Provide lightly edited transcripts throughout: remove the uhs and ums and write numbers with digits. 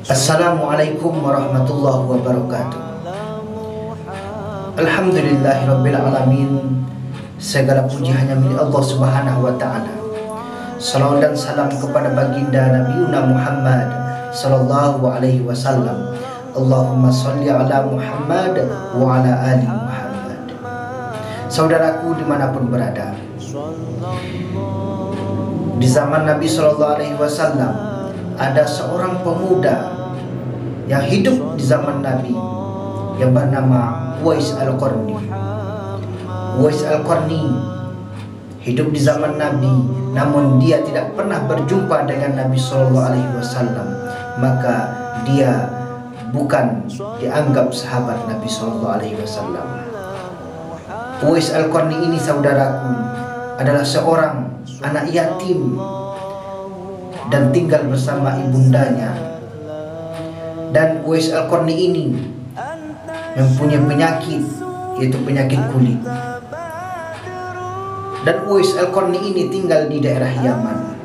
Assalamualaikum warahmatullahi wabarakatuh. Alhamdulillahirabbil alamin. Segala puji hanya milik Allah Subhanahu wa taala. Salawat dan salam kepada baginda Nabiuna Muhammad sallallahu alaihi wasallam. Allahumma sholli ala Muhammad wa ala ali Muhammad. Saudaraku dimanapun berada, di zaman Nabi sallallahu alaihi wasallam ada seorang pemuda yang hidup di zaman Nabi yang bernama Uwais Al-Qarni. Uwais Al-Qarni hidup di zaman Nabi, namun dia tidak pernah berjumpa dengan Nabi sallallahu alaihi wasallam, maka dia bukan dianggap sahabat Nabi sallallahu alaihi wasallam. Uwais Al-Qarni ini, saudaraku, adalah seorang anak yatim dan tinggal bersama ibundanya. Dan Uwais Al-Qarni ini mempunyai penyakit, yaitu penyakit kulit. Dan Uwais Al-Qarni ini tinggal di daerah Yaman.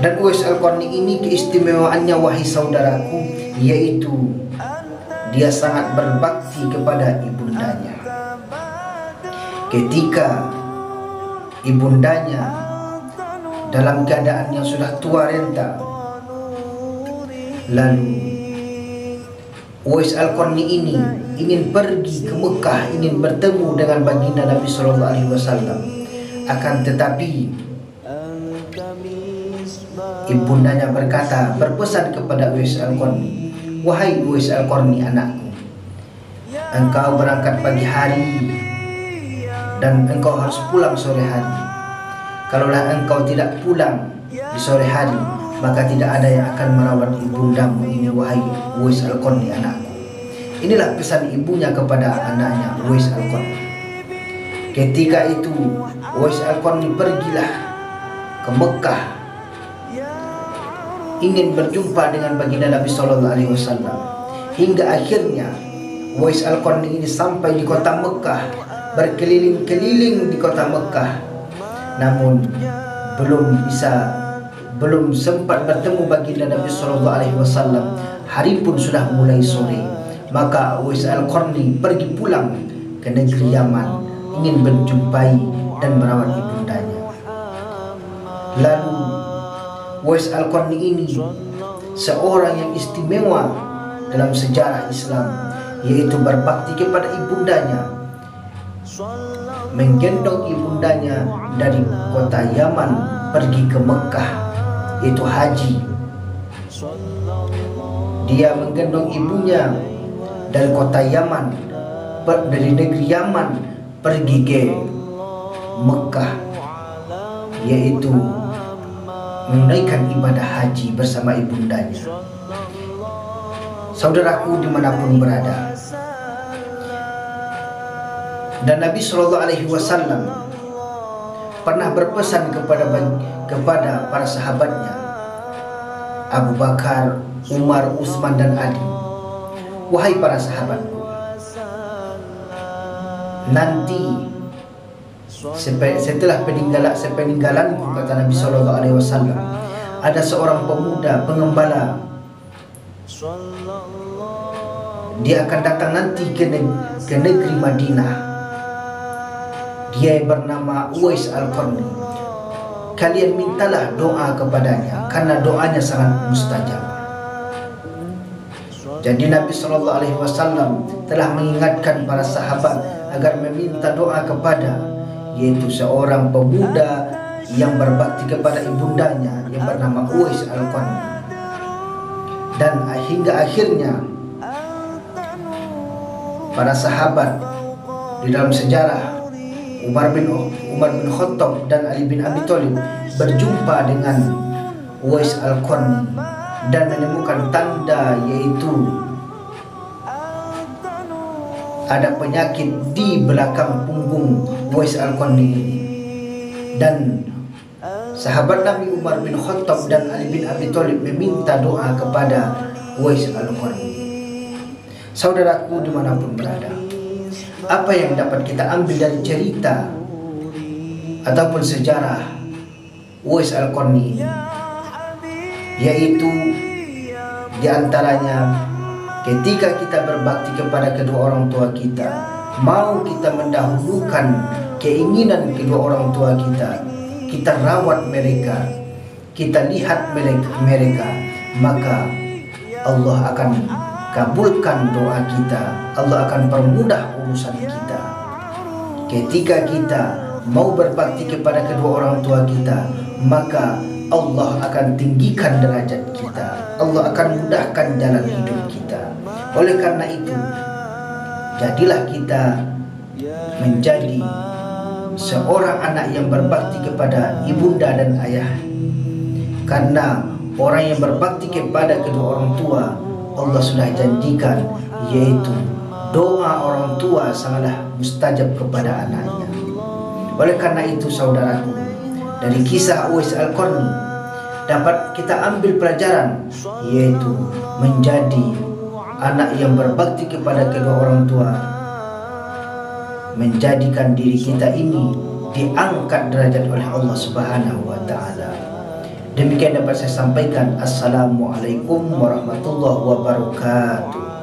Dan Uwais Al-Qarni ini keistimewaannya, wahai saudaraku, yaitu dia sangat berbakti kepada ibundanya. Ketika ibundanya dalam keadaan yang sudah tua renta, lalu Uwais Al-Qarni ini ingin pergi ke Mekah, ingin bertemu dengan baginda Nabi sallallahu alaihi wasallam. Akan tetapi ibundanya berpesan kepada Uwais Al-Qarni, "Wahai Uwais Al-Qarni anakku, engkau berangkat pagi hari dan engkau harus pulang sore hari. Kalaulah engkau tidak pulang di sore hari, maka tidak ada yang akan merawat ibundamu ini, wahai Uwais Al-Qarni anakku." Inilah pesan ibunya kepada anaknya Uwais Al-Qarni. Ketika itu Uwais Al-Qarni pergilah ke Mekah, ingin berjumpa dengan baginda Nabi sallallahu alaihi wasallam. Hingga akhirnya Uwais Al-Qarni ini sampai di kota Mekah, berkeliling-keliling di kota Mekah, namun belum sempat bertemu baginda Nabi sallallahu alaihi wasallam. Hari pun sudah mulai sore. Maka Uwais Al-Qarni pergi pulang ke negeri Yaman, ingin menjumpai dan merawat ibundanya. Lalu Uwais Al-Qarni ini seorang yang istimewa dalam sejarah Islam, yaitu berbakti kepada ibundanya, menggendong ibundanya dari kota Yaman pergi ke Mekah, yaitu haji. Dia menggendong ibunya dari kota Yaman, dari negeri Yaman pergi ke Mekah, yaitu menunaikan ibadah haji bersama ibundanya. Saudaraku dimanapun berada, dan Nabi sallallahu alaihi wasallam pernah berpesan kepada para sahabatnya, Abu Bakar, Umar, Utsman dan Ali, "Wahai para sahabatku, nanti setelah peninggalanku, kata Nabi sallallahu alaihi wasallam, ada seorang pemuda pengembala. Dia akan datang nanti ke negeri Madinah. Dia bernama Uwais Al-Qarni. Kalian mintalah doa kepadanya, karena doanya sangat mustajab." Jadi Nabi sallallahu alaihi wasallam telah mengingatkan para sahabat agar meminta doa kepada, yaitu seorang pemuda yang berbakti kepada ibundanya yang bernama Uwais Al-Qarni. Dan hingga akhirnya para sahabat di dalam sejarah, Umar bin Khattab dan Ali bin Abi Thalib berjumpa dengan Uwais Al-Qarni dan menemukan tanda, yaitu ada penyakit di belakang punggung Uwais Al-Qarni ini. Dan sahabat Nabi Umar bin Khattab dan Ali bin Abi Thalib meminta doa kepada Uwais Al-Qarni. Saudaraku dimanapun berada, apa yang dapat kita ambil dari cerita ataupun sejarah Uwais Al-Qarni ini? yaitu diantaranya ketika kita berbakti kepada kedua orang tua kita, mau kita mendahulukan keinginan kedua orang tua kita, kita rawat mereka, kita lihat mereka, maka Allah akan kabulkan doa kita, Allah akan permudah urusan kita. Ketika kita mau berbakti kepada kedua orang tua kita, maka Allah akan tinggikan derajat kita, Allah akan mudahkan jalan hidup kita. Oleh karena itu, jadilah kita menjadi seorang anak yang berbakti kepada ibunda dan ayah. Karena orang yang berbakti kepada kedua orang tua, Allah sudah janjikan, yaitu doa orang tua sangatlah mustajab kepada anaknya. Oleh karena itu saudaraku, dari kisah Uwais Al-Qarni dapat kita ambil pelajaran, yaitu menjadi anak yang berbakti kepada kedua orang tua, menjadikan diri kita ini diangkat derajat oleh Allah Subhanahu wa taala. Demikian dapat saya sampaikan. Assalamualaikum warahmatullahi wabarakatuh.